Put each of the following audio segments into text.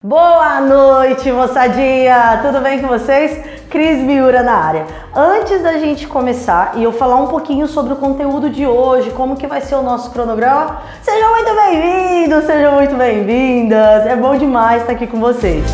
Boa noite, moçadinha! Tudo bem com vocês? Cris Miura na área. Antes da gente começar e eu falar um pouquinho sobre o conteúdo de hoje, como que vai ser o nosso cronograma, sejam muito bem-vindos, sejam muito bem-vindas. É bom demais estar aqui com vocês.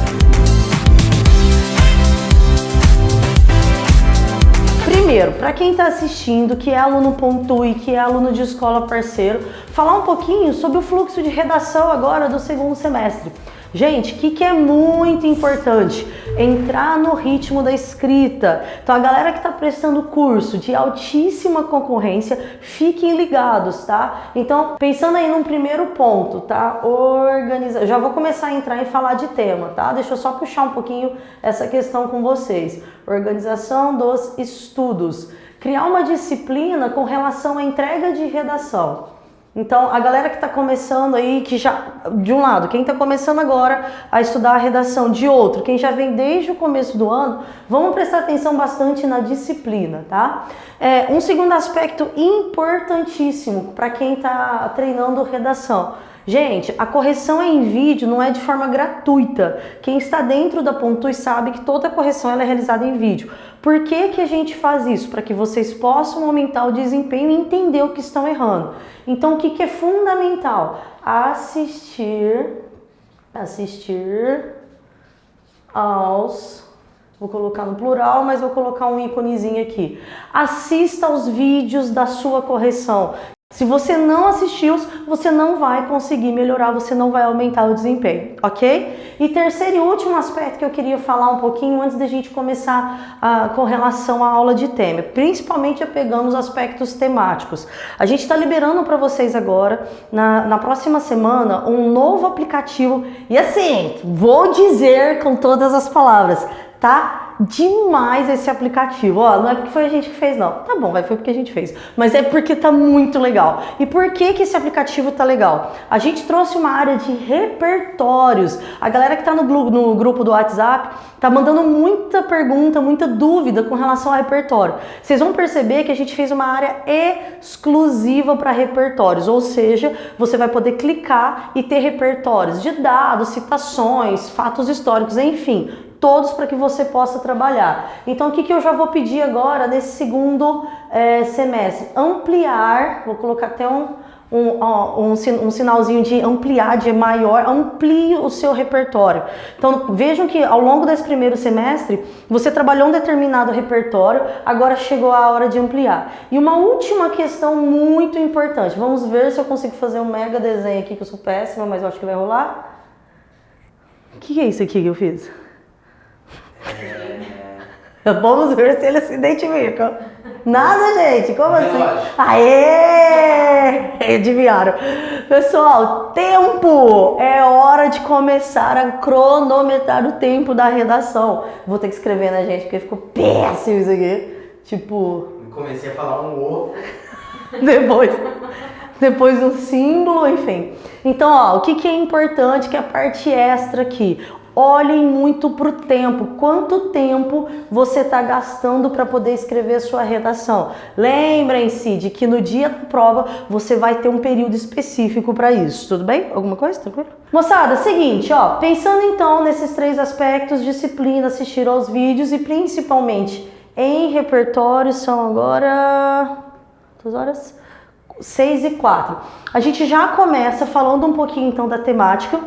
Primeiro, para quem está assistindo, que é aluno Pontui, que é aluno de escola parceiro, falar um pouquinho sobre o fluxo de redação agora do segundo semestre. Gente, o que é muito importante? Entrar no ritmo da escrita. Então, a galera que está prestando curso de altíssima concorrência, fiquem ligados, tá? Então, pensando aí num primeiro ponto, tá? Já vou começar a entrar e falar de tema, tá? Deixa eu só puxar um pouquinho essa questão com vocês. Organização dos estudos. Criar uma disciplina com relação à entrega de redação. Então, a galera que está começando aí, que já, de um lado, quem está começando agora a estudar a redação, de outro, quem já vem desde o começo do ano, vamos prestar atenção bastante na disciplina, tá? Um segundo aspecto importantíssimo para quem está treinando redação. Gente, a correção em vídeo não é de forma gratuita. Quem está dentro da Pontui sabe que toda correção ela é realizada em vídeo. Por que que a gente faz isso? Para que vocês possam aumentar o desempenho e entender o que estão errando. Então, o que é fundamental? Assistir aos... Vou colocar no plural, mas vou colocar um íconezinho aqui. Assista aos vídeos da sua correção. Se você não assistiu, você não vai conseguir melhorar, você não vai aumentar o desempenho, ok? E terceiro e último aspecto que eu queria falar um pouquinho antes da gente começar com relação à aula de tema, principalmente pegando os aspectos temáticos. A gente está liberando para vocês agora, na próxima semana, um novo aplicativo. E assim, vou dizer com todas as palavras, tá? Demais esse aplicativo, ó, não é porque foi a gente que fez não, tá bom, foi porque a gente fez, mas é porque tá muito legal. E por que que esse aplicativo tá legal? A gente trouxe uma área de repertórios, a galera que tá no grupo do WhatsApp tá mandando muita pergunta, muita dúvida com relação ao repertório. Vocês vão perceber que a gente fez uma área exclusiva para repertórios, ou seja, você vai poder clicar e ter repertórios de dados, citações, fatos históricos, enfim, todos para que você possa trabalhar. Então, o que eu já vou pedir agora nesse segundo semestre? Ampliar, vou colocar até um sinalzinho de ampliar, de maior, amplie o seu repertório. Então, vejam que ao longo desse primeiro semestre, você trabalhou um determinado repertório, agora chegou a hora de ampliar. E uma última questão muito importante, vamos ver se eu consigo fazer um mega desenho aqui, que eu sou péssima, mas eu acho que vai rolar. O que é isso aqui que eu fiz? Vamos ver se eles se identificam. Nada, gente, como assim? Aê! Adivinharam. Pessoal, tempo! É hora de começar a cronometrar o tempo da redação. Vou ter que escrever, né, gente? Porque ficou péssimo isso aqui. Tipo... Comecei a falar um ovo. Depois um símbolo, enfim. Então, ó, o que é importante, que é a parte extra aqui. Olhem muito para o tempo, quanto tempo você está gastando para poder escrever a sua redação. Lembrem-se de que no dia da prova você vai ter um período específico para isso, tudo bem? Alguma coisa? Tranquilo? Moçada, seguinte, ó, pensando então nesses três aspectos, disciplina, assistir aos vídeos e principalmente em repertório, são agora... 6h04. A gente já começa falando um pouquinho então da temática.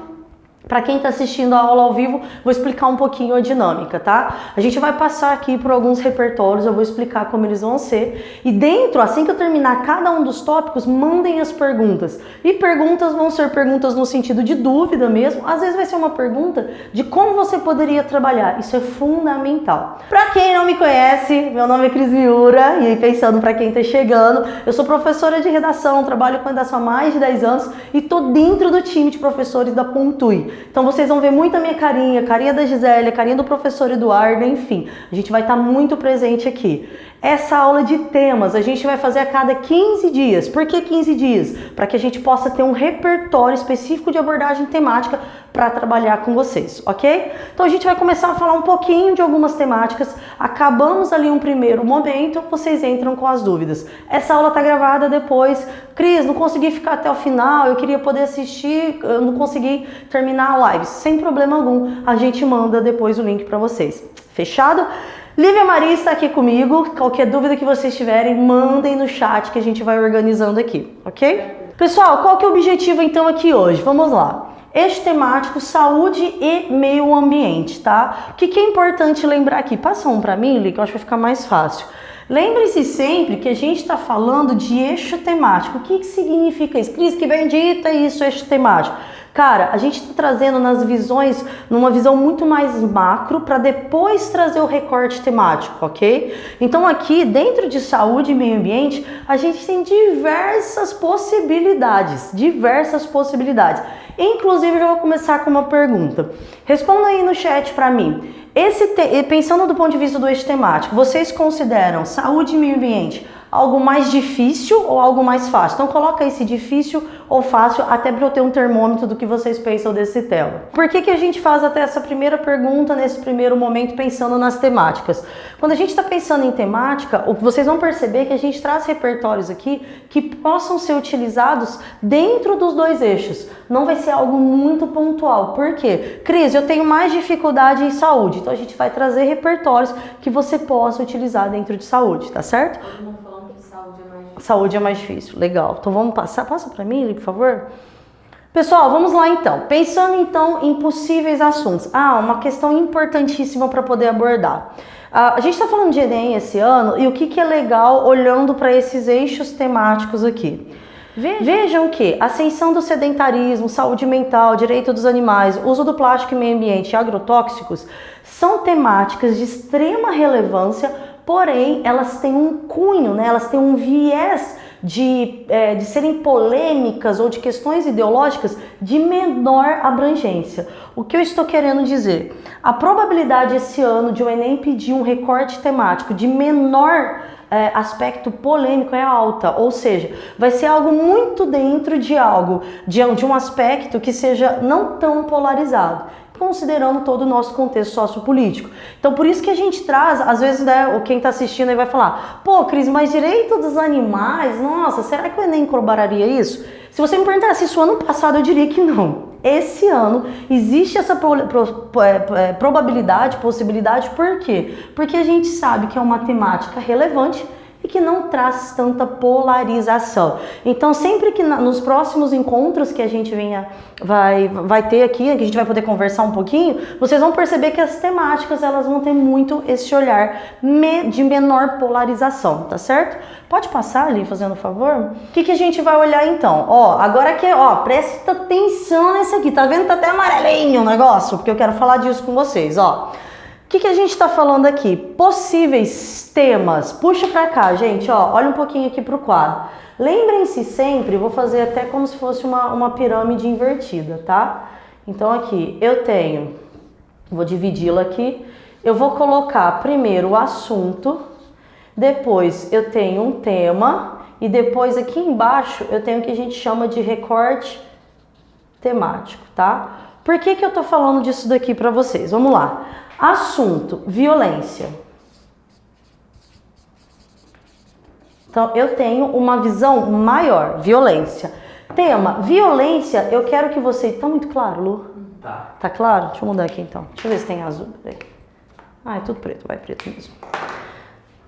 Para quem está assistindo a aula ao vivo, vou explicar um pouquinho a dinâmica, tá? A gente vai passar aqui por alguns repertórios, eu vou explicar como eles vão ser. E dentro, assim que eu terminar cada um dos tópicos, mandem as perguntas. E perguntas vão ser perguntas no sentido de dúvida mesmo. Às vezes vai ser uma pergunta de como você poderia trabalhar. Isso é fundamental. Para quem não me conhece, meu nome é Cris Miura. E aí pensando para quem está chegando, eu sou professora de redação, trabalho com redação há mais de 10 anos e tô dentro do time de professores da Pontui. Então vocês vão ver muito a minha carinha da Gisele, a carinha do professor Eduardo, enfim. A gente vai estar muito presente aqui. Essa aula de temas a gente vai fazer a cada 15 dias. Por que 15 dias? Para que a gente possa ter um repertório específico de abordagem temática para trabalhar com vocês, ok? Então a gente vai começar a falar um pouquinho de algumas temáticas. Acabamos ali um primeiro momento, vocês entram com as dúvidas. Essa aula tá gravada depois. Cris, não consegui ficar até o final, eu queria poder assistir, eu não consegui terminar a live. Sem problema algum, a gente manda depois o link para vocês. Fechado? Lívia Maria está aqui comigo. Qualquer dúvida que vocês tiverem, mandem no chat que a gente vai organizando aqui, ok? Pessoal, qual que é o objetivo então aqui hoje? Vamos lá. Eixo temático, saúde e meio ambiente, tá? O que é importante lembrar aqui? Passa um para mim, Lívia, que eu acho que vai ficar mais fácil. Lembre-se sempre que a gente está falando de eixo temático. O que significa isso? Cris, que bendita isso, eixo temático. Cara, a gente está trazendo nas visões, numa visão muito mais macro, para depois trazer o recorte temático, ok? Então aqui, dentro de saúde e meio ambiente, a gente tem diversas possibilidades, Inclusive, eu já vou começar com uma pergunta. Responda aí no chat para mim. Pensando do ponto de vista do eixo temático, vocês consideram saúde e meio ambiente algo mais difícil ou algo mais fácil? Então coloca aí se difícil ou fácil, até para eu ter um termômetro do que vocês pensam desse tema. Por que a gente faz até essa primeira pergunta nesse primeiro momento pensando nas temáticas? Quando a gente está pensando em temática, vocês vão perceber que a gente traz repertórios aqui que possam ser utilizados dentro dos dois eixos. Não vai ser algo muito pontual. Por quê? Cris, eu tenho mais dificuldade em saúde, então a gente vai trazer repertórios que você possa utilizar dentro de saúde, tá certo? Saúde é mais difícil, legal. Então vamos passar, passa para mim, por favor. Pessoal, vamos lá então. Pensando então em possíveis assuntos. Uma questão importantíssima para poder abordar. A gente está falando de Enem esse ano e o que é legal olhando para esses eixos temáticos aqui. Vejam que ascensão do sedentarismo, saúde mental, direito dos animais, uso do plástico em meio ambiente e agrotóxicos são temáticas de extrema relevância, porém elas têm um cunho, né? Elas têm um viés de serem polêmicas ou de questões ideológicas de menor abrangência. O que eu estou querendo dizer? A probabilidade esse ano de o Enem pedir um recorte temático de menor aspecto polêmico é alta, ou seja, vai ser algo muito dentro de algo, de um aspecto que seja não tão polarizado, considerando todo o nosso contexto sociopolítico. Então, por isso que a gente traz, às vezes, né, quem está assistindo aí vai falar, pô, Cris, mas direito dos animais, nossa, será que o Enem corroboraria isso? Se você me perguntasse isso ano passado, eu diria que não. Esse ano existe essa probabilidade, possibilidade, por quê? Porque a gente sabe que é uma temática relevante e que não traz tanta polarização. Então, sempre que nos próximos encontros que a gente vai ter aqui, que a gente vai poder conversar um pouquinho, vocês vão perceber que as temáticas elas vão ter muito esse olhar de menor polarização, tá certo? Pode passar ali, fazendo favor? O que a gente vai olhar então? Agora que, presta atenção nesse aqui, tá vendo? Tá até amarelinho o negócio, porque eu quero falar disso com vocês, O que a gente está falando aqui? Possíveis temas. Puxa para cá, gente, olha um pouquinho aqui para o quadro. Lembrem-se sempre, vou fazer até como se fosse uma pirâmide invertida, tá? Então aqui, vou dividi-la aqui, eu vou colocar primeiro o assunto, depois eu tenho um tema e depois aqui embaixo eu tenho o que a gente chama de recorte temático, tá? Por que eu tô falando disso daqui para vocês? Vamos lá. Assunto, violência. Então, eu tenho uma visão maior, violência. Tema, violência, eu quero que você... Tá muito claro, Lu? Tá. Tá claro? Deixa eu mudar aqui então. Deixa eu ver se tem azul. Peraí. É tudo preto, vai preto mesmo.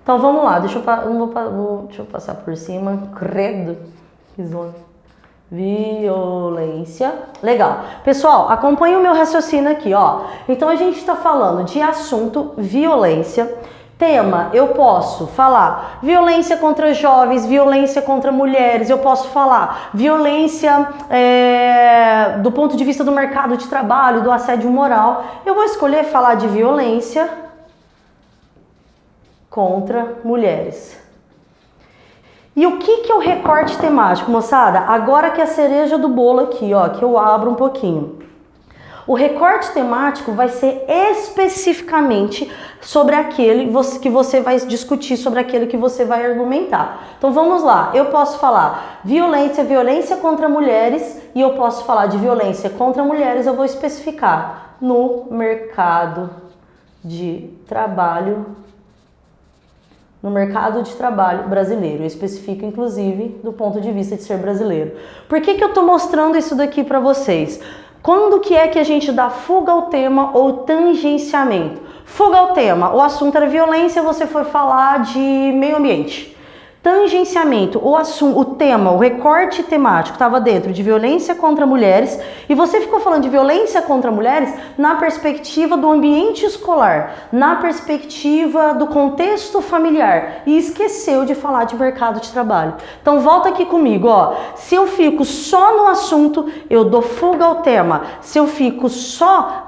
Então, vamos lá. Deixa eu passar por cima. Credo. Que zona. Violência. Legal. Pessoal, acompanhe o meu raciocínio aqui, Então, a gente está falando de assunto, violência. Tema, eu posso falar violência contra jovens, violência contra mulheres, eu posso falar violência do ponto de vista do mercado de trabalho, do assédio moral. Eu vou escolher falar de violência contra mulheres. E o que é o recorte temático, moçada? Agora que é a cereja do bolo aqui, que eu abro um pouquinho. O recorte temático vai ser especificamente sobre aquele que você vai discutir, sobre aquele que você vai argumentar. Então vamos lá, eu posso falar violência contra mulheres e eu posso falar de violência contra mulheres, eu vou especificar no mercado de trabalho. No mercado de trabalho brasileiro, eu especifico inclusive do ponto de vista de ser brasileiro. Por que eu tô mostrando isso daqui para vocês? Quando que é que a gente dá fuga ao tema ou tangenciamento? Fuga ao tema, o assunto era violência, você foi falar de meio ambiente. Tangenciamento, o tema, o recorte temático estava dentro de violência contra mulheres e você ficou falando de violência contra mulheres na perspectiva do ambiente escolar, na perspectiva do contexto familiar e esqueceu de falar de mercado de trabalho. Então volta aqui comigo, ó. Se eu fico só no assunto, eu dou fuga ao tema. Se eu fico só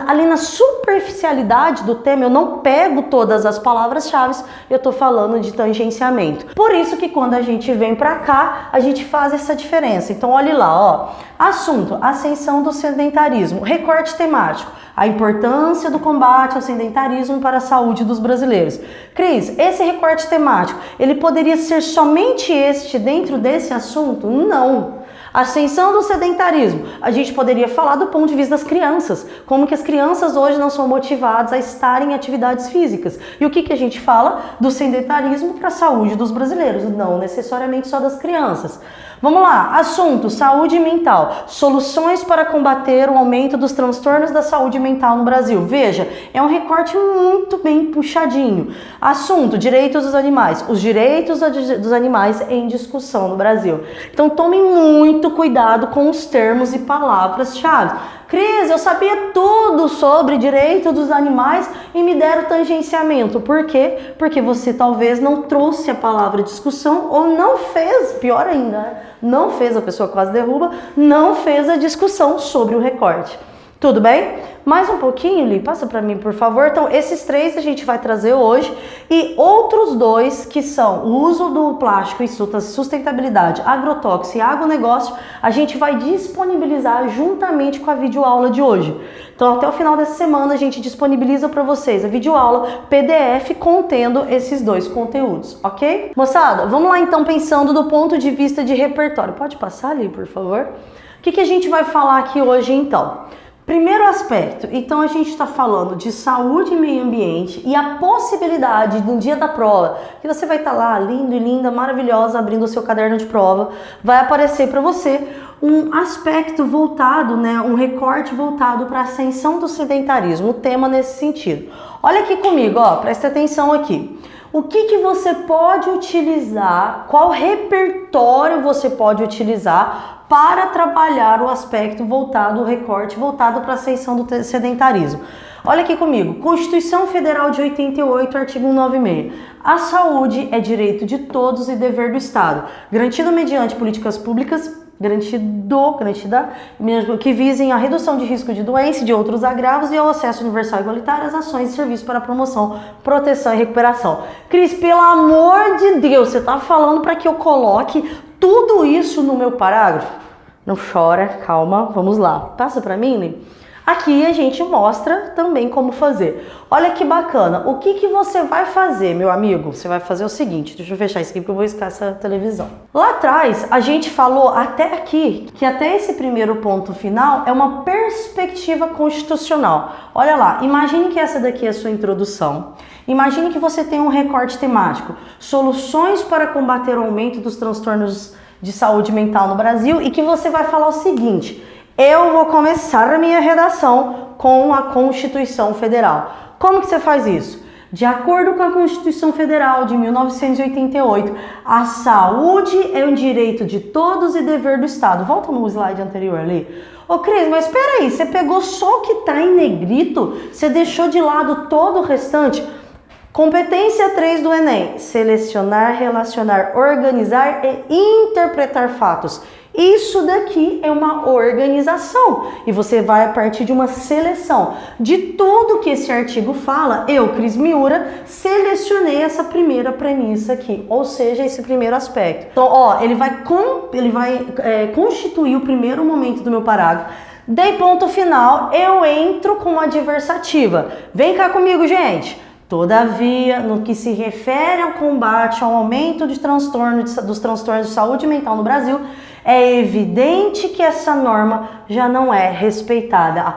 ali na superficialidade do tema, eu não pego todas as palavras-chave, eu tô falando de tangenciamento. Por isso que quando a gente vem para cá, a gente faz essa diferença. Então olhe lá, ó. Assunto: ascensão do sedentarismo. Recorte temático: a importância do combate ao sedentarismo para a saúde dos brasileiros. Cris, esse recorte temático, ele poderia ser somente este dentro desse assunto? Não. Ascensão do sedentarismo, a gente poderia falar do ponto de vista das crianças, como que as crianças hoje não são motivadas a estarem em atividades físicas. E o que a gente fala? Do sedentarismo para a saúde dos brasileiros, não necessariamente só das crianças. Vamos lá, assunto: saúde mental, soluções para combater o aumento dos transtornos da saúde mental no Brasil. Veja, é um recorte muito bem puxadinho. Assunto: direitos dos animais, os direitos dos animais em discussão no Brasil. Então tomem muito cuidado com os termos e palavras-chave. Cris, eu sabia tudo sobre direito dos animais e me deram tangenciamento. Por quê? Porque você talvez não trouxe a palavra discussão ou não fez, pior ainda, né? Não fez, a pessoa quase derruba, não fez a discussão sobre o recorte. Tudo bem? Mais um pouquinho, Li, passa para mim, por favor. Então, esses três a gente vai trazer hoje e outros dois que são o uso do plástico e sustentabilidade, agrotóxico e agronegócio, a gente vai disponibilizar juntamente com a videoaula de hoje. Então, até o final dessa semana, a gente disponibiliza para vocês a videoaula PDF contendo esses dois conteúdos, ok? Moçada, vamos lá então pensando do ponto de vista de repertório. Pode passar ali, por favor? O que a gente vai falar aqui hoje, então? Primeiro aspecto, então a gente está falando de saúde e meio ambiente e a possibilidade de um dia da prova, que você vai estar lá lindo e linda, maravilhosa, abrindo o seu caderno de prova, vai aparecer para você um aspecto voltado, né, um recorte voltado para a ascensão do sedentarismo, o tema nesse sentido. Olha aqui comigo, ó, presta atenção aqui. O que você pode utilizar, qual repertório você pode utilizar para trabalhar o aspecto voltado, o recorte voltado para a ascensão do sedentarismo. Olha aqui comigo, Constituição Federal de 88, artigo 196. A saúde é direito de todos e dever do Estado, garantido mediante políticas públicas, garantida, que visem a redução de risco de doença e de outros agravos e ao acesso universal e igualitário às ações e serviços para promoção, proteção e recuperação. Cris, pelo amor de Deus, você está falando para que eu coloque tudo isso no meu parágrafo? Não chora, calma, vamos lá. Passa para mim, Li? Aqui a gente mostra também como fazer. Olha que bacana. O que você vai fazer, meu amigo? Você vai fazer o seguinte, deixa eu fechar isso aqui porque eu vou riscar essa televisão. Lá atrás, a gente falou até aqui que até esse primeiro ponto final é uma perspectiva constitucional. Olha lá, imagine que essa daqui é a sua introdução. Imagine que você tem um recorte temático, soluções para combater o aumento dos transtornos de saúde mental no Brasil, e que você vai falar o seguinte: eu vou começar a minha redação com a Constituição Federal. Como que você faz isso? De acordo com a Constituição Federal de 1988, a saúde é um direito de todos e dever do Estado. Volta no slide anterior ali. Ô Cris, mas espera aí, você pegou só o que está em negrito? Você deixou de lado todo o restante? Competência 3 do Enem: selecionar, relacionar, organizar e interpretar fatos. Isso daqui é uma organização e você vai a partir de uma seleção. De tudo que esse artigo fala, eu, Cris Miura, selecionei essa primeira premissa aqui, ou seja, esse primeiro aspecto. Então, ó, ele vai constituir o primeiro momento do meu parágrafo. Dei ponto final, eu entro com uma adversativa. Vem cá comigo, gente. Todavia, no que se refere ao combate ao aumento dos transtornos de saúde mental no Brasil, é evidente que essa norma já não é respeitada.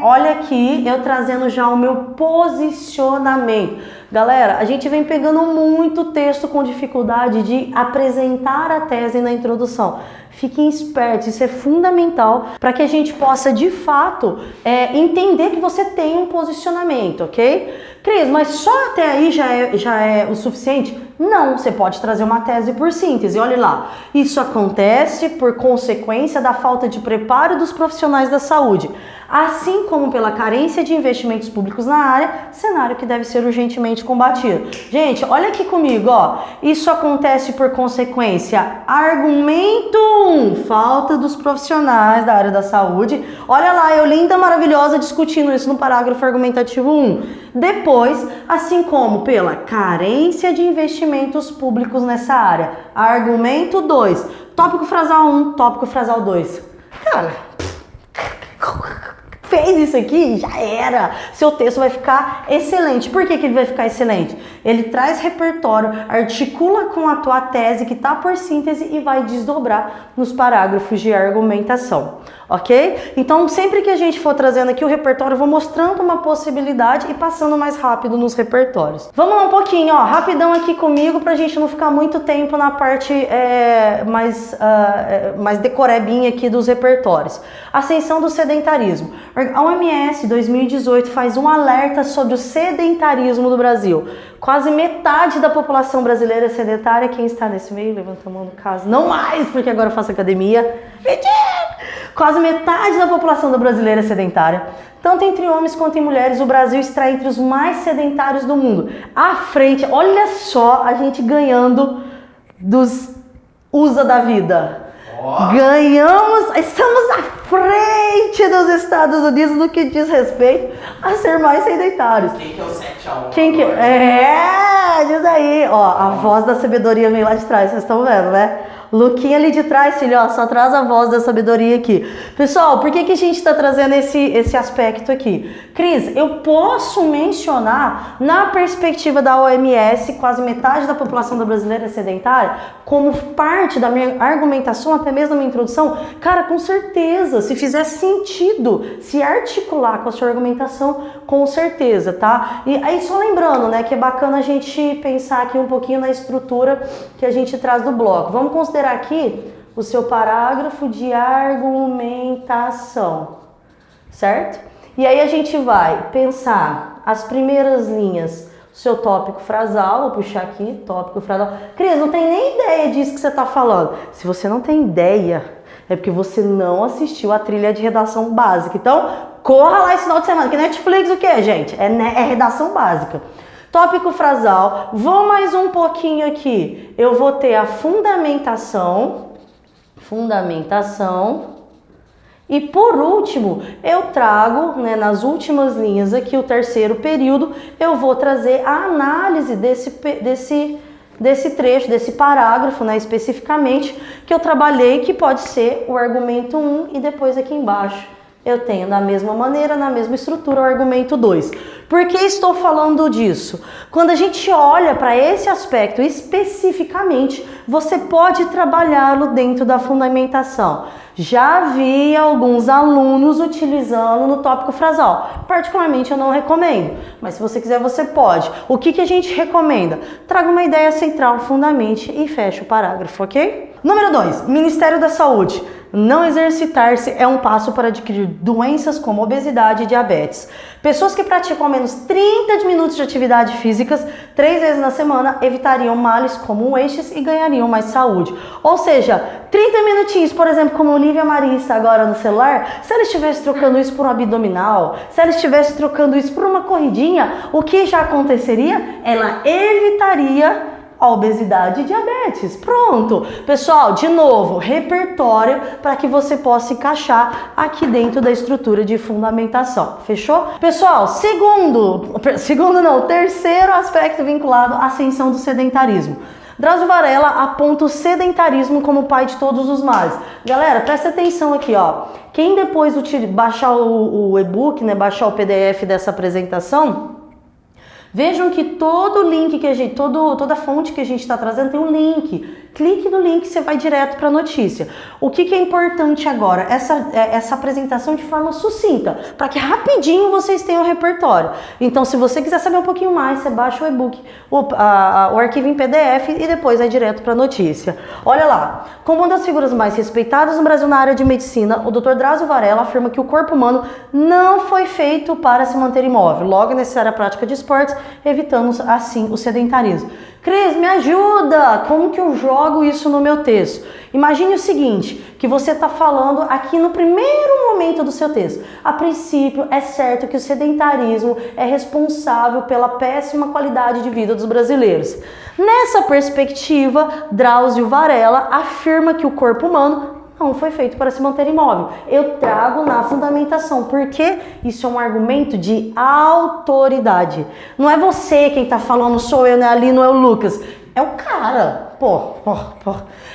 Olha aqui, eu trazendo já o meu posicionamento. Galera, a gente vem pegando muito texto com dificuldade de apresentar a tese na introdução. Fiquem espertos, isso é fundamental para que a gente possa, de fato, entender que você tem um posicionamento, ok? Cris, mas só até aí já é o suficiente? Não, você pode trazer uma tese por síntese. Olha lá, isso acontece por consequência da falta de preparo dos profissionais da saúde, assim como pela carência de investimentos públicos na área, cenário que deve ser urgentemente combatido. Gente, olha aqui comigo, ó. Isso acontece por consequência. Argumento 1, falta dos profissionais da área da saúde. Olha lá, eu linda, maravilhosa, discutindo isso no parágrafo argumentativo 1. Depois, assim como pela carência de investimentos públicos nessa área. Argumento 2, tópico frasal 1, tópico frasal 2. Cara, fez isso aqui, já era. Seu texto vai ficar excelente. Por que ele vai ficar excelente? Ele traz repertório, articula com a tua tese que está por síntese e vai desdobrar nos parágrafos de argumentação. Ok? Então, sempre que a gente for trazendo aqui o repertório, eu vou mostrando uma possibilidade e passando mais rápido nos repertórios. Vamos lá um pouquinho, ó, rapidão aqui comigo pra gente não ficar muito tempo na parte mais decorebinha aqui dos repertórios. Ascensão do sedentarismo. A OMS 2018 faz um alerta sobre o sedentarismo do Brasil. Quase metade da população brasileira é sedentária. Quem está nesse meio, levanta a mão no caso. Não mais, porque agora eu faço academia. Quase metade da população brasileira é sedentária. Tanto entre homens quanto em mulheres, o Brasil está entre os mais sedentários do mundo. À frente, olha só a gente ganhando dos USA da vida. Ganhamos, estamos à frente dos Estados Unidos no que diz respeito a ser mais sedentários. Quem que é o 7-1? Quem que diz aí, ó, a voz da sabedoria vem lá de trás, vocês estão vendo, né? Luquinha ali de trás, filho, ó, só traz a voz da sabedoria aqui. Pessoal, por que a gente está trazendo esse aspecto aqui? Cris, eu posso mencionar, na perspectiva da OMS, quase metade da população brasileira é sedentária, como parte da minha argumentação, até mesmo da minha introdução? Cara, com certeza, se fizer sentido, se articular com a sua argumentação, com certeza, tá? E aí só lembrando, né, que é bacana a gente pensar aqui um pouquinho na estrutura que a gente traz do bloco. Vamos considerar aqui o seu parágrafo de argumentação, certo? E aí a gente vai pensar as primeiras linhas, o seu tópico frasal, vou puxar aqui, tópico frasal. Cris, não tem nem ideia disso que você está falando. Se você não tem ideia, é porque você não assistiu a trilha de redação básica. Então, corra lá esse final de semana, que Netflix o que, gente? É redação básica. Tópico frasal, vou mais um pouquinho aqui, eu vou ter a fundamentação, e por último, eu trago, né, nas últimas linhas aqui, o terceiro período, eu vou trazer a análise desse trecho, desse parágrafo, né, especificamente, que eu trabalhei, que pode ser o argumento 1 e depois aqui embaixo. Eu tenho da mesma maneira, na mesma estrutura, o argumento 2. Por que estou falando disso? Quando a gente olha para esse aspecto especificamente, você pode trabalhá-lo dentro da fundamentação. Já vi alguns alunos utilizando no tópico frasal. Particularmente eu não recomendo, mas se você quiser você pode. O que a gente recomenda? Traga uma ideia central, fundamente e feche o parágrafo, ok? Número 2, Ministério da Saúde. Não exercitar-se é um passo para adquirir doenças como obesidade e diabetes. Pessoas que praticam ao menos 30 minutos de atividade físicas 3 vezes na semana evitariam males como estes e ganhariam mais saúde. Ou seja, 30 minutinhos, por exemplo, como Olivia Maria está agora no celular, se ela estivesse trocando isso por um abdominal, se ela estivesse trocando isso por uma corridinha, o que já aconteceria? Ela evitaria a obesidade e diabetes. Pronto. Pessoal, de novo, repertório para que você possa encaixar aqui dentro da estrutura de fundamentação. Fechou? Pessoal, terceiro aspecto vinculado à ascensão do sedentarismo. Drauzio Varela aponta o sedentarismo como pai de todos os males. Galera, presta atenção aqui, ó. Quem depois baixar o e-book, né, baixar o PDF dessa apresentação, vejam que todo link que a gente, toda fonte que a gente está trazendo tem um link. Clique no link e você vai direto para a notícia. O que é importante agora? Essa apresentação de forma sucinta, para que rapidinho vocês tenham o repertório. Então, se você quiser saber um pouquinho mais, você baixa o e-book, o arquivo em PDF e depois vai direto para a notícia. Olha lá, como uma das figuras mais respeitadas no Brasil na área de medicina, o Dr. Drauzio Varela afirma que o corpo humano não foi feito para se manter imóvel. Logo, é necessária a prática de esportes, evitando assim o sedentarismo. Cris, me ajuda! Como que eu jogo isso no meu texto? Imagine o seguinte, que você está falando aqui no primeiro momento do seu texto. A princípio, é certo que o sedentarismo é responsável pela péssima qualidade de vida dos brasileiros. Nessa perspectiva, Drauzio Varela afirma que o corpo humano não foi feito para se manter imóvel. Eu trago na fundamentação, porque isso é um argumento de autoridade. Não é você quem está falando, sou eu, né? Ali não é o Lucas. É o cara.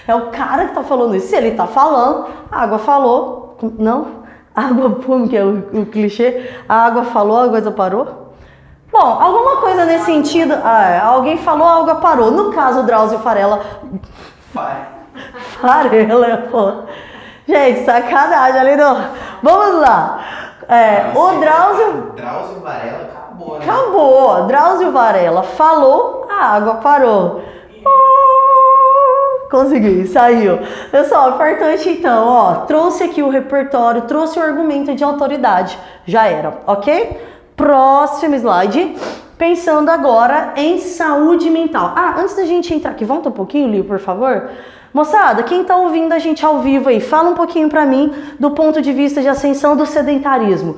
É o cara que está falando isso. Se ele está falando, a água falou. Não? Água, como que é o clichê? A água falou, a coisa parou? Bom, alguma coisa nesse sentido. Alguém falou, a água parou. No caso, o Drauzio Varela... Varela, pô. Gente, sacanagem ali não. Vamos lá. O Drauzio Varela acabou, né? Acabou. Drauzio Varela falou, a água parou. Consegui, saiu. Pessoal, importante então, ó. Trouxe aqui o repertório, trouxe o argumento de autoridade. Já era, ok? Próximo slide. Pensando agora em saúde mental. Antes da gente entrar aqui, volta um pouquinho, Lio, por favor. Moçada, quem tá ouvindo a gente ao vivo aí, fala um pouquinho pra mim do ponto de vista de ascensão do sedentarismo.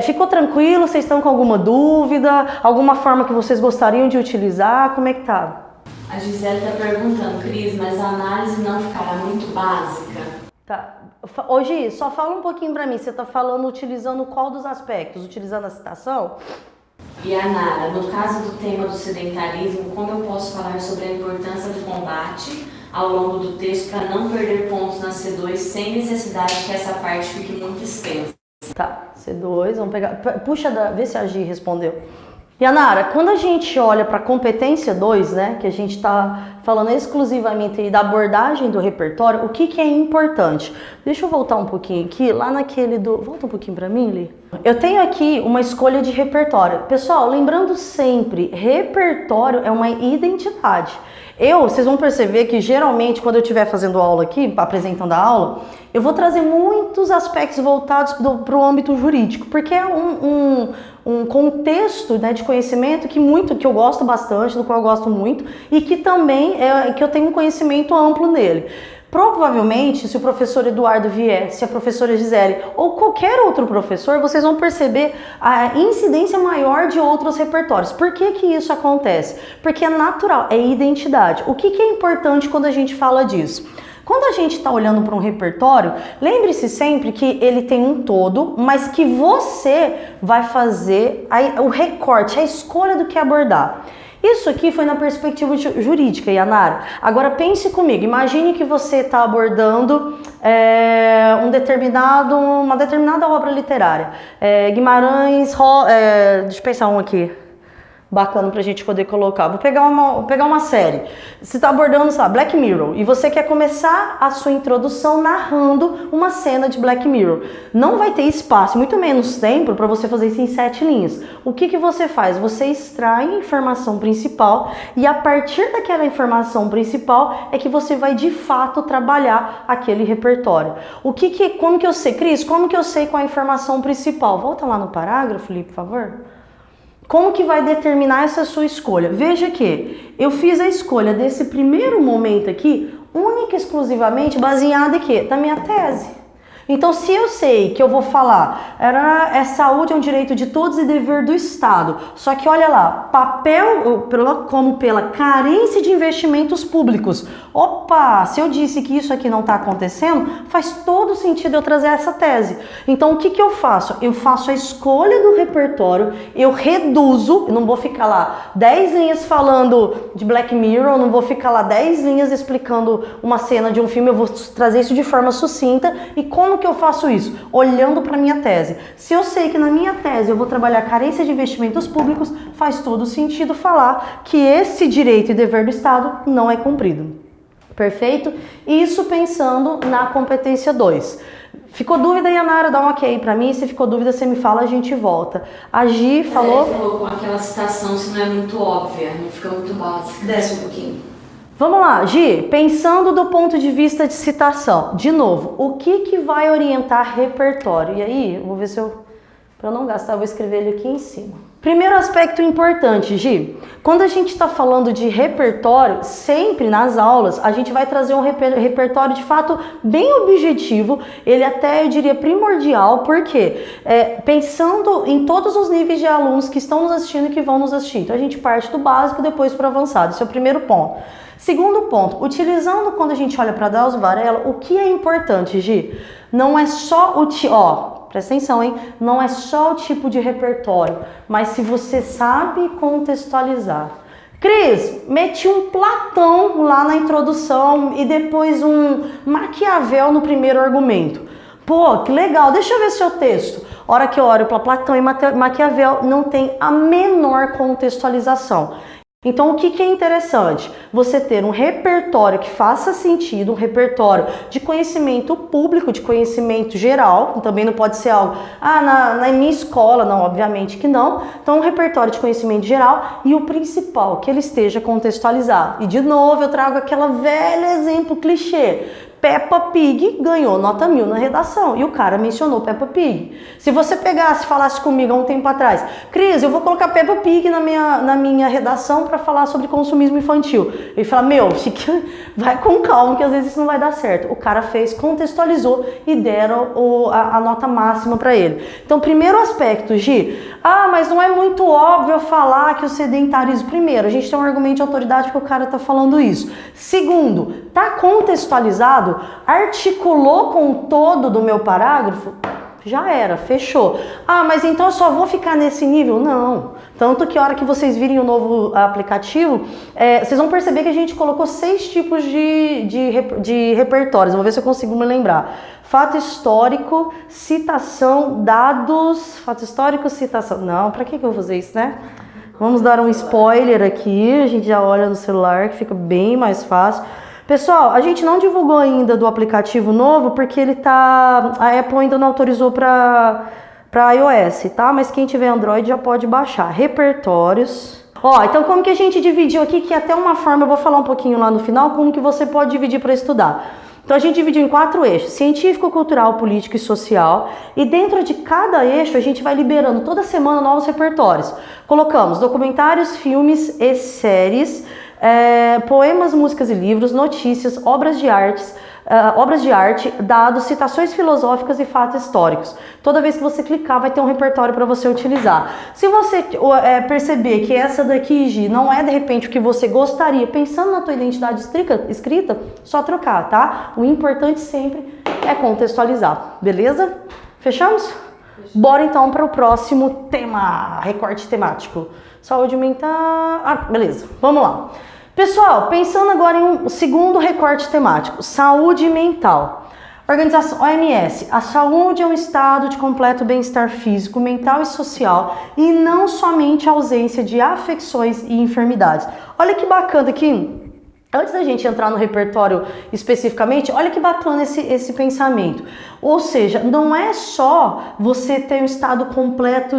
Ficou tranquilo? Vocês estão com alguma dúvida? Alguma forma que vocês gostariam de utilizar? Como é que tá? A Gisele tá perguntando, Cris, mas a análise não ficará muito básica? Tá. Hoje, só fala um pouquinho pra mim. Você tá falando utilizando qual dos aspectos? Utilizando a citação? E a Nara, no caso do tema do sedentarismo, como eu posso falar sobre a importância do combate ao longo do texto para não perder pontos na C2 sem necessidade que essa parte fique muito extensa? Tá, C2, vamos pegar. Puxa, vê se a Gi respondeu. E a Nara, quando a gente olha para a competência 2, né, que a gente está falando exclusivamente da abordagem do repertório, o que é importante? Deixa eu voltar um pouquinho aqui, lá naquele do... Volta um pouquinho para mim, Li. Eu tenho aqui uma escolha de repertório. Pessoal, lembrando sempre, repertório é uma identidade. Vocês vão perceber que geralmente quando eu estiver fazendo aula aqui, apresentando a aula, eu vou trazer muitos aspectos voltados para o âmbito jurídico, porque é um contexto, né, de conhecimento que eu gosto bastante, do qual eu gosto muito, e que também que eu tenho um conhecimento amplo nele. Provavelmente, se o professor Eduardo vier, se a professora Gisele ou qualquer outro professor, vocês vão perceber a incidência maior de outros repertórios. Por que que isso acontece? Porque é natural, é identidade. O que é importante quando a gente fala disso? Quando a gente está olhando para um repertório, lembre-se sempre que ele tem um todo, mas que você vai fazer o recorte, a escolha do que abordar. Isso aqui foi na perspectiva jurídica, Yanara. Agora pense comigo, imagine que você está abordando uma determinada obra literária. Guimarães, deixa eu pensar um aqui. Bacana pra gente poder colocar. Vou pegar uma série. Você tá abordando, sei lá, Black Mirror, e você quer começar a sua introdução narrando uma cena de Black Mirror. Não vai ter espaço, muito menos tempo para você fazer isso em 7 linhas. O que você faz? Você extrai a informação principal e a partir daquela informação principal é que você vai de fato trabalhar aquele repertório. Como que eu sei, Cris? Como que eu sei qual é a informação principal? Volta lá no parágrafo, Li, por favor. Como que vai determinar essa sua escolha? Veja que eu fiz a escolha desse primeiro momento aqui, única e exclusivamente baseada em quê? Da minha tese. Então, se eu sei que eu vou falar, saúde é um direito de todos e dever do Estado, só que olha lá, como pela carência de investimentos públicos. Opa, se eu disse que isso aqui não está acontecendo, faz todo sentido eu trazer essa tese. Então, o que eu faço? Eu faço a escolha do repertório, eu reduzo, eu não vou ficar lá 10 linhas falando de Black Mirror, não vou ficar lá 10 linhas explicando uma cena de um filme, eu vou trazer isso de forma sucinta. E como que eu faço isso? Olhando para minha tese. Se eu sei que na minha tese eu vou trabalhar carência de investimentos públicos, faz todo sentido falar que esse direito e dever do Estado não é cumprido. Perfeito? Isso pensando na competência 2. Ficou dúvida, Yanara? Dá um ok pra mim. Se ficou dúvida, você me fala, a gente volta. A Gi falou... Ele falou com aquela citação, se não é muito óbvia, não fica muito básica. Desce um pouquinho. Vamos lá, Gi, pensando do ponto de vista de citação, de novo, o que vai orientar repertório? E aí, vou ver se para eu não gastar, eu vou escrever ele aqui em cima. Primeiro aspecto importante, Gi, quando a gente está falando de repertório, sempre nas aulas, a gente vai trazer um repertório de fato bem objetivo, ele até, eu diria, primordial, porque pensando em todos os níveis de alunos que estão nos assistindo e que vão nos assistir. Então a gente parte do básico depois para o avançado, esse é o primeiro ponto. Segundo ponto, utilizando quando a gente olha para Drauzio Varela, o que é importante, Gi? Não é só presta atenção, hein? Não é só o tipo de repertório, mas se você sabe contextualizar. Cris, meti um Platão lá na introdução e depois um Maquiavel no primeiro argumento. Pô, que legal, deixa eu ver seu texto. Hora que eu olho para Platão e Maquiavel, não tem a menor contextualização. Então, o que é interessante? Você ter um repertório que faça sentido, um repertório de conhecimento público, de conhecimento geral, também não pode ser algo, na minha escola, não, obviamente que não. Então, um repertório de conhecimento geral e o principal, que ele esteja contextualizado. E, de novo, eu trago aquele velho exemplo clichê. Peppa Pig ganhou nota 1000 na redação e o cara mencionou Peppa Pig. Se você pegasse e falasse comigo há um tempo atrás, Cris, eu vou colocar Peppa Pig na minha redação para falar sobre consumismo infantil. Ele fala, vai com calma que às vezes isso não vai dar certo. O cara fez, contextualizou e deram a nota máxima para ele. Então, primeiro aspecto, Gi, mas não é muito óbvio falar que o sedentarismo... Primeiro, a gente tem um argumento de autoridade porque o cara tá falando isso. Segundo, tá contextualizado? Articulou com o todo do meu parágrafo? Já era, fechou. Mas então eu só vou ficar nesse nível? Não. Tanto que a hora que vocês virem o novo aplicativo, vocês vão perceber que a gente colocou 6 tipos de repertórios. Vou ver se eu consigo me lembrar. Fato histórico, citação, dados... Fato histórico, citação... Não, pra que eu vou fazer isso, né? Vamos dar um spoiler aqui. A gente já olha no celular, que fica bem mais fácil. Pessoal, a gente não divulgou ainda do aplicativo novo porque a Apple ainda não autorizou para iOS, tá? Mas quem tiver Android já pode baixar. Repertórios. Então como que a gente dividiu aqui, que até uma forma, eu vou falar um pouquinho lá no final, como que você pode dividir para estudar. Então a gente dividiu em 4 eixos, científico, cultural, político e social, e dentro de cada eixo a gente vai liberando toda semana novos repertórios. Colocamos documentários, filmes e séries, poemas, músicas e livros, notícias, obras de arte, dados, citações filosóficas e fatos históricos. Toda vez que você clicar, vai ter um repertório para você utilizar. Se você perceber que essa daqui, Gi, não é de repente o que você gostaria, pensando na tua identidade escrita, só trocar, tá? O importante sempre é contextualizar, beleza? Fechamos? Bora então para o próximo tema, recorte temático. Saúde mental... beleza, vamos lá. Pessoal, pensando agora em um segundo recorte temático, saúde mental. Organização OMS, a saúde é um estado de completo bem-estar físico, mental e social e não somente a ausência de afecções e enfermidades. Olha que bacana aqui. Antes da gente entrar no repertório especificamente, olha que bacana esse pensamento. Ou seja, não é só você ter um estado completo,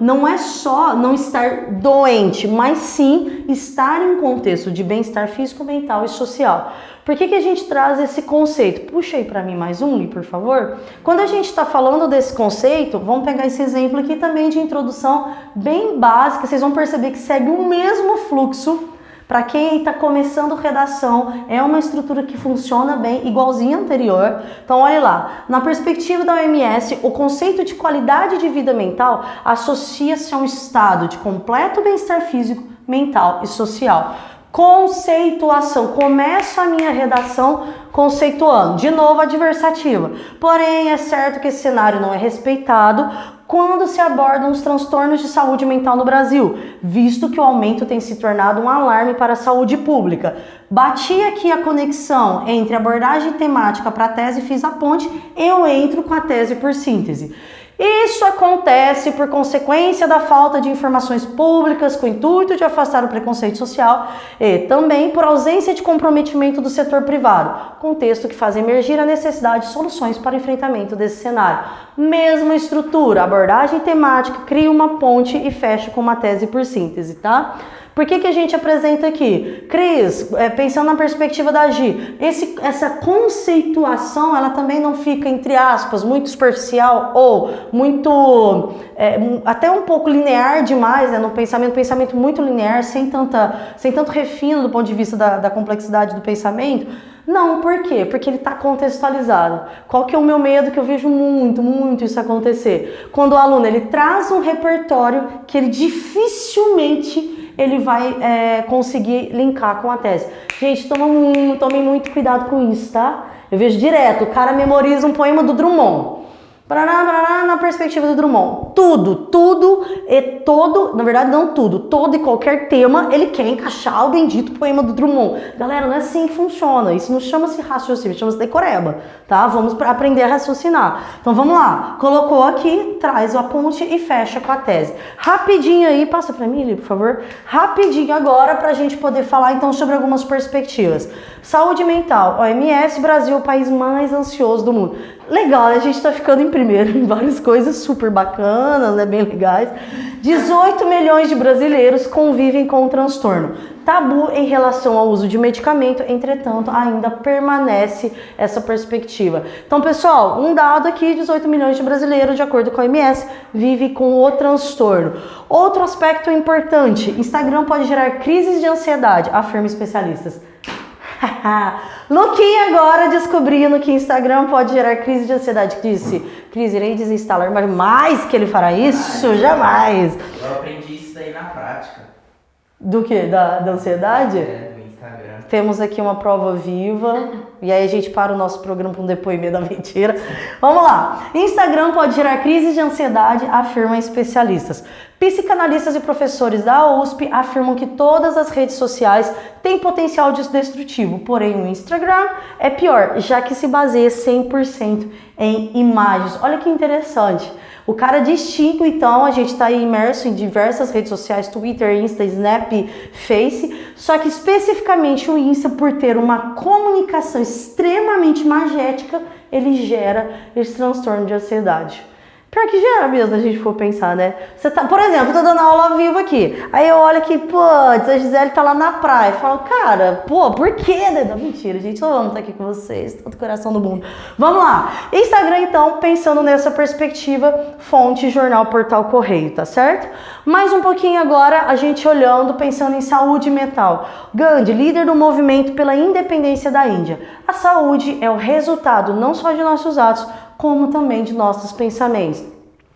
não é só não estar doente, mas sim estar em um contexto de bem-estar físico, mental e social. Por que a gente traz esse conceito? Puxa aí para mim mais um, por favor. Quando a gente está falando desse conceito, vamos pegar esse exemplo aqui também de introdução bem básica, vocês vão perceber que segue o mesmo fluxo Para quem está começando redação, é uma estrutura que funciona bem, igualzinha à anterior. Então, olha lá, na perspectiva da OMS, o conceito de qualidade de vida mental associa-se a um estado de completo bem-estar físico, mental e social. Conceituação. Começo a minha redação conceituando. De novo, adversativa. Porém, é certo que esse cenário não é respeitado quando se abordam os transtornos de saúde mental no Brasil, visto que o aumento tem se tornado um alarme para a saúde pública. Bati aqui a conexão entre abordagem temática para a tese e fiz a ponte, eu entro com a tese por síntese. Isso acontece por consequência da falta de informações públicas com o intuito de afastar o preconceito social e também por ausência de comprometimento do setor privado, contexto que faz emergir a necessidade de soluções para o enfrentamento desse cenário. Mesma estrutura, abordagem temática, cria uma ponte e fecha com uma tese por síntese, tá? Por que a gente apresenta aqui? Cris, pensando na perspectiva da Gi, essa conceituação, ela também não fica, entre aspas, muito superficial ou muito, até um pouco linear demais, né, no pensamento muito linear, sem tanto refino do ponto de vista da complexidade do pensamento? Não, por quê? Porque ele está contextualizado. Qual que é o meu medo? Que eu vejo muito isso acontecer. Quando o aluno ele traz um repertório que ele dificilmente ele vai conseguir linkar com a tese. Gente, tomem muito cuidado com isso, tá? Eu vejo direto, o cara memoriza um poema do Drummond. Na perspectiva do Drummond. Tudo e todo, na verdade não tudo, todo e qualquer tema, ele quer encaixar o bendito poema do Drummond. Galera, não é assim que funciona. Isso não chama-se raciocínio, chama-se decoreba, tá? Vamos aprender a raciocinar. Então vamos lá. Colocou aqui, traz a ponte e fecha com a tese. Rapidinho aí, passa pra mim, por favor. Rapidinho agora pra gente poder falar então sobre algumas perspectivas. Saúde mental. OMS, Brasil, o país mais ansioso do mundo. Legal, né? A gente tá ficando em primeiro em várias coisas super bacanas, né? Bem legais. 18 milhões de brasileiros convivem com o transtorno. Tabu em relação ao uso de medicamento, entretanto, ainda permanece essa perspectiva. Então, pessoal, um dado aqui, 18 milhões de brasileiros, de acordo com a OMS, vive com o transtorno. Outro aspecto importante, Instagram pode gerar crises de ansiedade, afirma especialistas. Luquinha agora descobrindo que Instagram pode gerar crise de ansiedade. Disse, Cris, irei desinstalar, mas mais que ele fará isso? Jamais. Eu aprendi isso daí na prática. Do que? Da ansiedade? Do Instagram. Temos aqui uma prova viva. E aí a gente para o nosso programa com um depoimento da mentira. Vamos lá. Instagram pode gerar crise de ansiedade, afirmam especialistas. Psicanalistas e professores da USP afirmam que todas as redes sociais têm potencial destrutivo, porém o Instagram é pior, já que se baseia 100% em imagens. Olha que interessante. O cara distingue, então, a gente está imerso em diversas redes sociais, Twitter, Insta, Snap, Face, só que especificamente o Insta, por ter uma comunicação extremamente magética, ele gera esse transtorno de ansiedade. Pior que gera mesmo, se a gente for pensar, né? Você tá, por exemplo, eu tô dando aula ao vivo aqui. Aí eu olho aqui, pô, a Gisele tá lá na praia. Eu falo, cara, pô, por quê? Não, mentira, gente, eu amo estar aqui com vocês, todo coração do mundo. Vamos lá. Instagram, então, pensando nessa perspectiva, fonte, jornal, portal, correio, tá certo? Mais um pouquinho agora, a gente olhando, pensando em saúde mental. Gandhi, líder do movimento pela independência da Índia. A saúde é o resultado não só de nossos atos, como também de nossos pensamentos.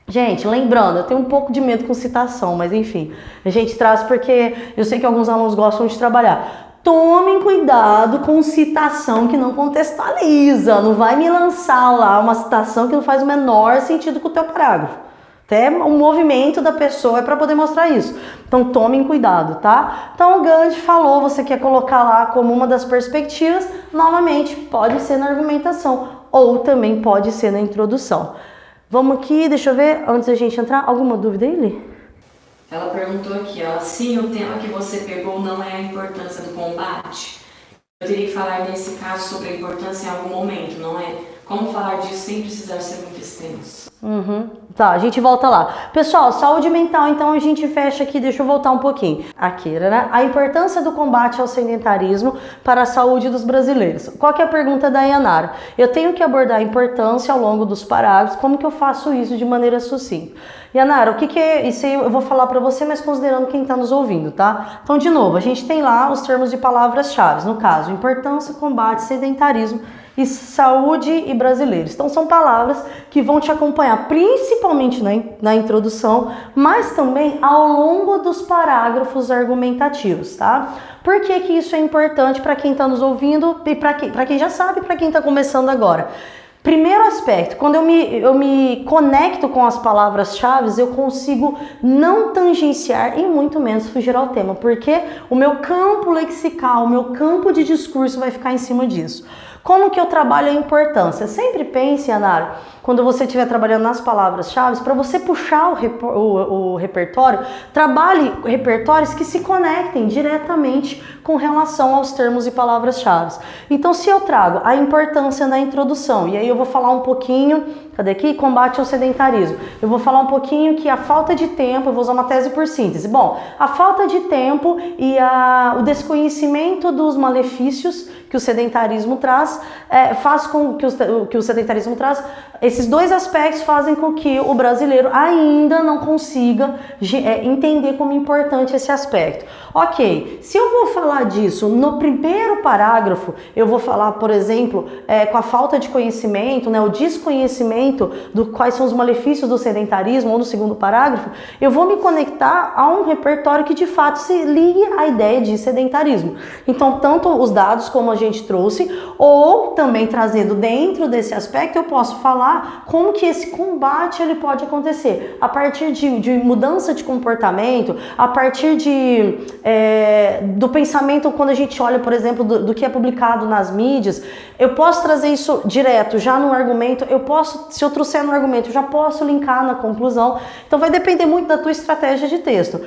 Gente, lembrando, eu tenho um pouco de medo com citação, mas enfim, a gente traz porque eu sei que alguns alunos gostam de trabalhar. Tomem cuidado com citação que não contextualiza, não vai me lançar lá uma citação que não faz o menor sentido com o teu parágrafo. Até o movimento da pessoa é para poder mostrar isso. Então tomem cuidado, tá? Então o Gandhi falou, você quer colocar lá como uma das perspectivas, novamente, pode ser na argumentação ou também pode ser na introdução. Vamos aqui, deixa eu ver, antes da gente entrar, alguma dúvida aí? Ela perguntou aqui, ó, sim, o tema que você pegou não é a importância do combate. Eu teria que falar nesse caso sobre a importância em algum momento, não é? Como falar disso sem precisar ser muito extenso? Tá, a gente volta lá. Pessoal, saúde mental, então a gente fecha aqui, deixa eu voltar um pouquinho. Aqui, né? A importância do combate ao sedentarismo para a saúde dos brasileiros. Qual que é a pergunta da Yanara? Eu tenho que abordar a importância ao longo dos parágrafos, como que eu faço isso de maneira sucinta? Yanara, o que é isso aí? Eu vou falar para você, mas considerando quem está nos ouvindo, tá? Então, de novo, a gente tem lá os termos de palavras-chave, no caso, importância, combate, sedentarismo e saúde e brasileiros. Então são palavras que vão te acompanhar principalmente na introdução, mas também ao longo dos parágrafos argumentativos, tá? Por que que isso é importante para quem está nos ouvindo e para quem já sabe, para quem está começando agora? Primeiro aspecto, quando eu me conecto com as palavras-chave, eu consigo não tangenciar e muito menos fugir ao tema, porque o meu campo lexical, o meu campo de discurso vai ficar em cima disso. Como que eu trabalho a importância? Sempre pense, Yanara, quando você estiver trabalhando nas palavras-chave, para você puxar o repertório, trabalhe repertórios que se conectem diretamente com relação aos termos e palavras-chave. Então, se eu trago a importância na introdução, e aí eu vou falar um pouquinho, cadê aqui? Combate ao sedentarismo. Eu vou falar um pouquinho que a falta de tempo, eu vou usar uma tese por síntese. Bom, a falta de tempo e o desconhecimento dos malefícios que o sedentarismo traz, faz com que o sedentarismo traz, esses dois aspectos fazem com que o brasileiro ainda não consiga entender como é importante esse aspecto. Ok, se eu vou falar disso no primeiro parágrafo, eu vou falar, por exemplo, com a falta de conhecimento, né, o desconhecimento do quais são os malefícios do sedentarismo, ou no segundo parágrafo, eu vou me conectar a um repertório que de fato se ligue à ideia de sedentarismo. Então, tanto os dados como a gente trouxe, ou também trazendo dentro desse aspecto, eu posso falar como que esse combate ele pode acontecer a partir de mudança de comportamento, a partir do pensamento quando a gente olha, por exemplo, do que é publicado nas mídias. Eu posso trazer isso direto já no argumento, se eu trouxer no argumento, eu já posso linkar na conclusão. Então vai depender muito da tua estratégia de texto.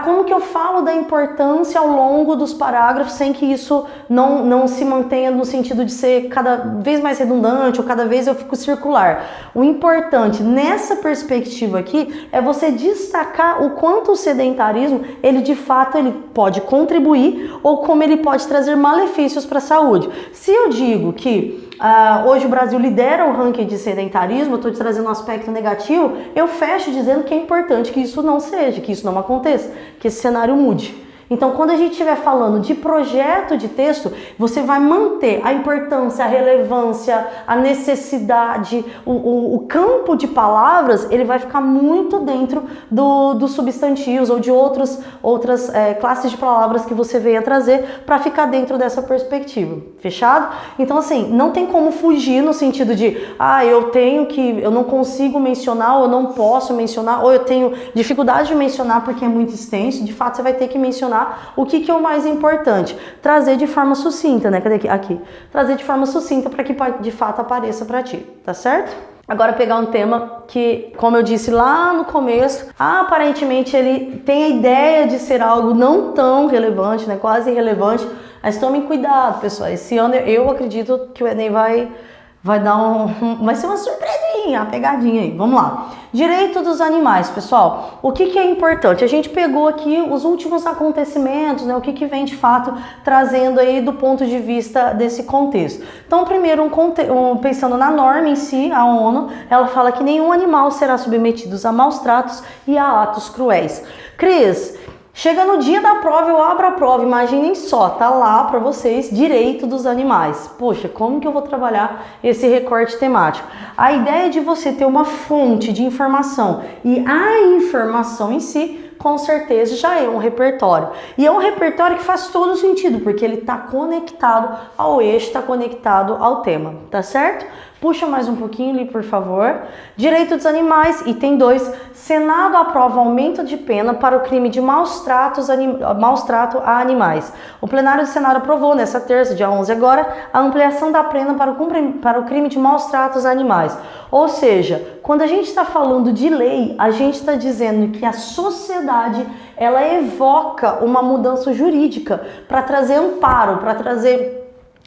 Como que eu falo da importância ao longo dos parágrafos sem que isso não se mantenha no sentido de ser cada vez mais redundante ou cada vez eu fico circular. O importante nessa perspectiva aqui é você destacar o quanto o sedentarismo, ele de fato ele pode contribuir ou como ele pode trazer malefícios para a saúde. Se eu digo que hoje o Brasil lidera o ranking de sedentarismo, eu estou te trazendo um aspecto negativo, eu fecho dizendo que é importante que isso não seja, que isso não aconteça, que esse cenário mude. Então, quando a gente estiver falando de projeto de texto, você vai manter a importância, a relevância, a necessidade, o campo de palavras, ele vai ficar muito dentro dos substantivos ou de outras classes de palavras que você venha trazer para ficar dentro dessa perspectiva. Fechado? Então, assim, não tem como fugir no sentido de, eu não consigo mencionar, ou eu não posso mencionar, ou eu tenho dificuldade de mencionar porque é muito extenso. De fato, você vai ter que mencionar o que é o mais importante? Trazer de forma sucinta, né? Cadê aqui? Trazer de forma sucinta para que de fato apareça para ti, tá certo? Agora pegar um tema que, como eu disse lá no começo, aparentemente ele tem a ideia de ser algo não tão relevante, né? Quase irrelevante, mas tomem cuidado, pessoal. Esse ano eu acredito que o Enem vai vai ser uma surpresinha, uma pegadinha aí. Vamos lá. Direito dos animais, pessoal. O que é importante? A gente pegou aqui os últimos acontecimentos, né? O que vem de fato trazendo aí do ponto de vista desse contexto. Então, primeiro, pensando na norma em si, a ONU, ela fala que nenhum animal será submetido a maus tratos e a atos cruéis. Cris, chega no dia da prova, eu abro a prova, imaginem só, tá lá para vocês, direito dos animais. Poxa, como que eu vou trabalhar esse recorte temático? A ideia de você ter uma fonte de informação e a informação em si, com certeza já é um repertório. E é um repertório que faz todo sentido, porque ele está conectado ao eixo, está conectado ao tema, tá certo? Puxa mais um pouquinho ali, por favor. Direito dos animais, item 2. Senado aprova aumento de pena para o crime de maus trato a animais. O plenário do Senado aprovou, nessa terça, dia 11 agora, a ampliação da pena para o crime de maus tratos a animais. Ou seja, quando a gente está falando de lei, a gente está dizendo que a sociedade, ela evoca uma mudança jurídica para trazer amparo, para trazer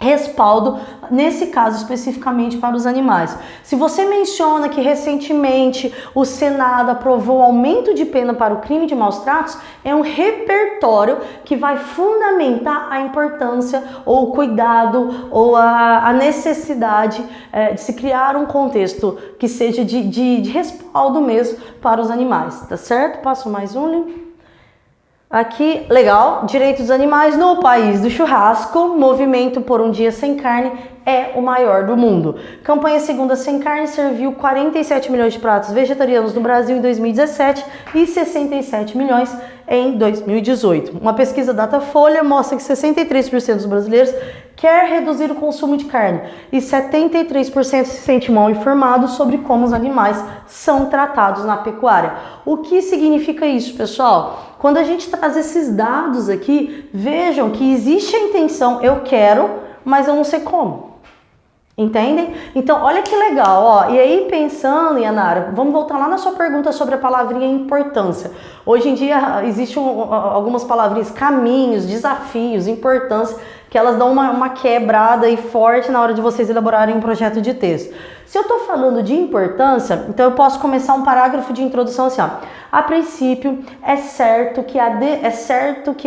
respaldo, nesse caso especificamente para os animais. Se você menciona que recentemente o Senado aprovou aumento de pena para o crime de maus tratos, é um repertório que vai fundamentar a importância ou o cuidado ou a necessidade de se criar um contexto que seja de respaldo mesmo para os animais, tá certo? Passo mais um, Lili. Aqui, legal, direitos dos animais no país do churrasco, movimento por um dia sem carne é o maior do mundo. Campanha Segunda Sem Carne serviu 47 milhões de pratos vegetarianos no Brasil em 2017 e 67 milhões em 2018. Uma pesquisa Datafolha mostra que 63% dos brasileiros quer reduzir o consumo de carne e 73% se sente mal informado sobre como os animais são tratados na pecuária. O que significa isso, pessoal? Quando a gente traz esses dados aqui, vejam que existe a intenção, eu quero, mas eu não sei como. Entendem? Então, olha que legal, ó. E aí, pensando, Yanara, vamos voltar lá na sua pergunta sobre a palavrinha importância. Hoje em dia, existem algumas palavrinhas, caminhos, desafios, importância, que elas dão uma quebrada e forte na hora de vocês elaborarem um projeto de texto. Se eu estou falando de importância, então eu posso começar um parágrafo de introdução assim, ó. A princípio, é certo que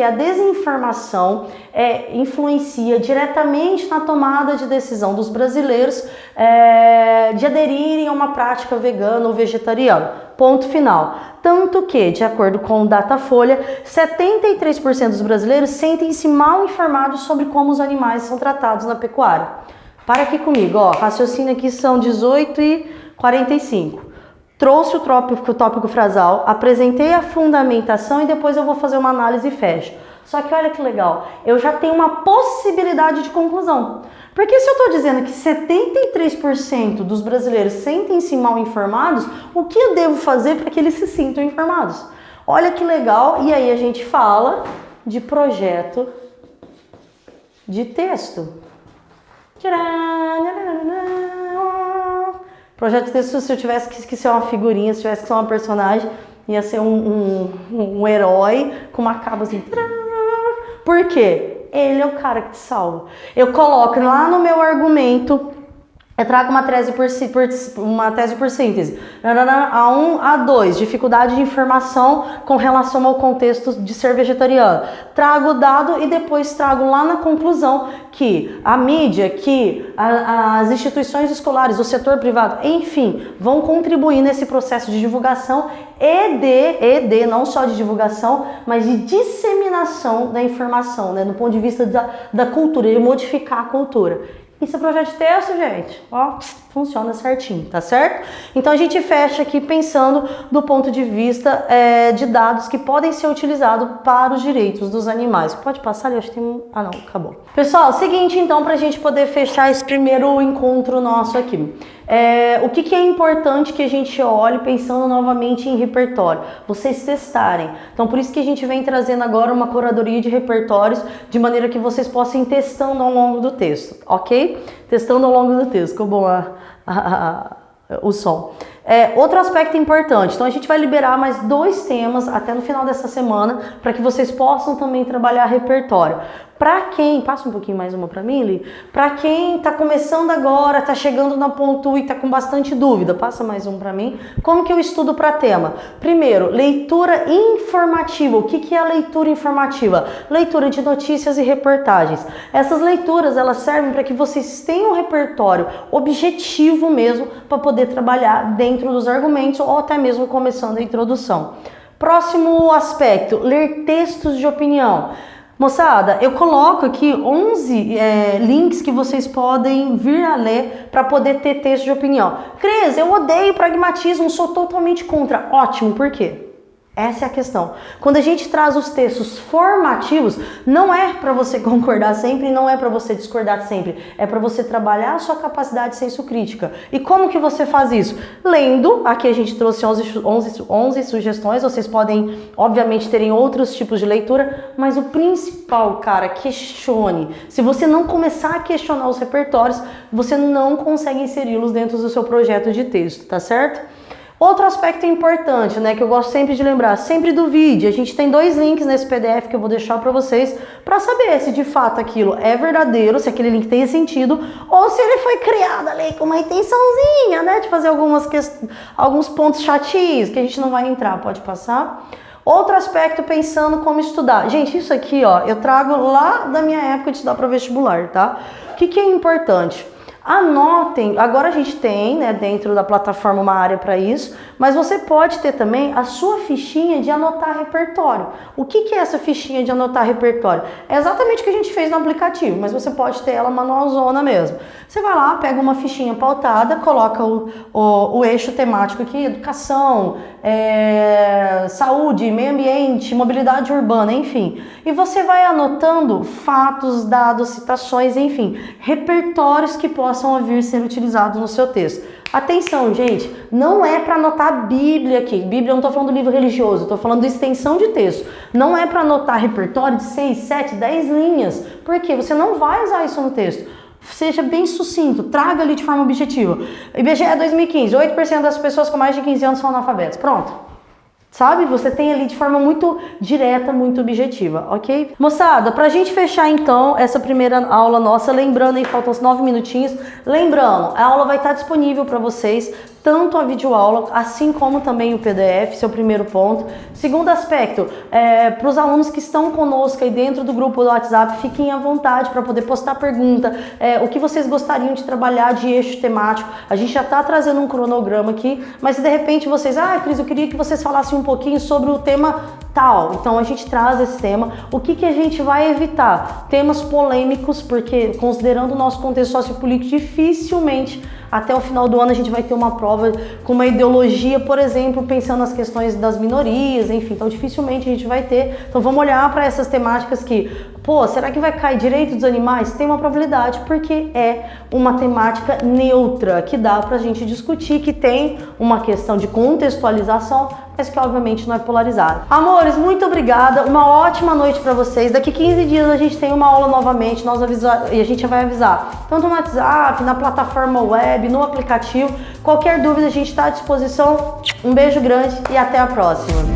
a desinformação influencia diretamente na tomada de decisão dos brasileiros de aderirem a uma prática vegana ou vegetariana. Ponto final. Tanto que, de acordo com o Datafolha, 73% dos brasileiros sentem-se mal informados sobre como os animais são tratados na pecuária. Para aqui comigo, ó, raciocínio aqui são 18h45. Trouxe o tópico frasal, apresentei a fundamentação e depois eu vou fazer uma análise e fecho. Só que olha que legal, eu já tenho uma possibilidade de conclusão. Porque se eu estou dizendo que 73% dos brasileiros sentem-se mal informados, o que eu devo fazer para que eles se sintam informados? Olha que legal, e aí a gente fala de projeto de texto. Projeto de texto, se eu tivesse que ser uma figurinha, se tivesse que ser uma personagem, ia ser um herói com uma capa assim. Por quê? Ele é o cara que te salva. Eu coloco lá no meu argumento, eu trago uma tese por síntese. A1, A2, dificuldade de informação com relação ao contexto de ser vegetariano. Trago o dado e depois trago lá na conclusão que a mídia, que as instituições escolares, o setor privado, enfim, vão contribuir nesse processo de divulgação e não só de divulgação, mas de disseminação da informação, né, do ponto de vista da cultura, de modificar a cultura. Isso é projeto de texto, gente, ó, funciona certinho, tá certo? Então a gente fecha aqui pensando do ponto de vista de dados que podem ser utilizados para os direitos dos animais. Pode passar ali, acho que tem ah não, acabou. Pessoal, seguinte então, pra gente poder fechar esse primeiro encontro nosso aqui. O que é importante que a gente olhe pensando novamente em repertório? Vocês testarem. Então por isso que a gente vem trazendo agora uma curadoria de repertórios, de maneira que vocês possam ir testando ao longo do texto, ok? Testando ao longo do texto, ficou bom o som. Outro aspecto importante, então a gente vai liberar mais 2 temas até no final dessa semana, para que vocês possam também trabalhar repertório. Para quem, passa um pouquinho mais uma para mim, Li. Para quem está começando agora, está chegando na ponto e está com bastante dúvida, passa mais um para mim. Como que eu estudo para tema? Primeiro, leitura informativa. O que é a leitura informativa? Leitura de notícias e reportagens. Essas leituras, elas servem para que vocês tenham um repertório objetivo mesmo, para poder trabalhar dentro dos argumentos ou até mesmo começando a introdução. Próximo aspecto, ler textos de opinião. Moçada, eu coloco aqui 11 links que vocês podem vir a ler para poder ter texto de opinião. Cris, eu odeio pragmatismo, sou totalmente contra. Ótimo, por quê? Essa é a questão. Quando a gente traz os textos formativos, não é para você concordar sempre, não é para você discordar sempre, é para você trabalhar a sua capacidade de senso crítica. E como que você faz isso? Lendo, aqui a gente trouxe 11 sugestões, vocês podem, obviamente, terem outros tipos de leitura, mas o principal, cara, questione. Se você não começar a questionar os repertórios, você não consegue inseri-los dentro do seu projeto de texto, tá certo? Outro aspecto importante, né, que eu gosto sempre de lembrar, sempre duvide. A gente tem 2 links nesse PDF que eu vou deixar para vocês para saber se de fato aquilo é verdadeiro, se aquele link tem sentido ou se ele foi criado ali com uma intençãozinha, né, de fazer alguns pontos chatinhos que a gente não vai entrar. Pode passar. Outro aspecto, pensando como estudar. Gente, isso aqui, ó, eu trago lá da minha época de estudar para vestibular, tá? O que é importante? Anotem, agora a gente tem, né, dentro da plataforma uma área para isso, mas você pode ter também a sua fichinha de anotar repertório. O que é essa fichinha de anotar repertório? É exatamente o que a gente fez no aplicativo, mas você pode ter ela manualzona mesmo. Você vai lá, pega uma fichinha pautada, coloca o eixo temático aqui, educação, saúde, meio ambiente, mobilidade urbana, enfim. E você vai anotando fatos, dados, citações, enfim, repertórios que possam vir ser utilizados no seu texto. Atenção, gente, não é para anotar a Bíblia aqui. Bíblia, eu não estou falando do livro religioso, estou falando de extensão de texto. Não é para anotar repertório de 6, 7, 10 linhas. Por quê? Você não vai usar isso no texto. Seja bem sucinto, traga ali de forma objetiva. IBGE 2015, 8% das pessoas com mais de 15 anos são analfabetas. Pronto. Sabe? Você tem ali de forma muito direta, muito objetiva, ok? Moçada, pra gente fechar então essa primeira aula nossa, lembrando aí, faltam uns 9 minutinhos, lembrando, a aula vai estar disponível para vocês, tanto a videoaula, assim como também o PDF, seu primeiro ponto. Segundo aspecto, para os alunos que estão conosco aí dentro do grupo do WhatsApp, fiquem à vontade para poder postar pergunta, o que vocês gostariam de trabalhar de eixo temático. A gente já está trazendo um cronograma aqui, mas se de repente vocês, Cris, eu queria que vocês falassem um pouquinho sobre o tema tal, então a gente traz esse tema. O que a gente vai evitar? Temas polêmicos, porque considerando o nosso contexto sociopolítico, dificilmente até o final do ano a gente vai ter uma prova com uma ideologia, por exemplo, pensando nas questões das minorias, enfim, então dificilmente a gente vai ter. Então vamos olhar para essas temáticas que, será que vai cair direito dos animais? Tem uma probabilidade, porque é uma temática neutra, que dá pra gente discutir, que tem uma questão de contextualização, mas que obviamente não é polarizada. Amores, muito obrigada, uma ótima noite para vocês. Daqui 15 dias a gente tem uma aula novamente, e a gente vai avisar, tanto no WhatsApp, na plataforma web, no aplicativo. Qualquer dúvida a gente está à disposição. Um beijo grande e até a próxima.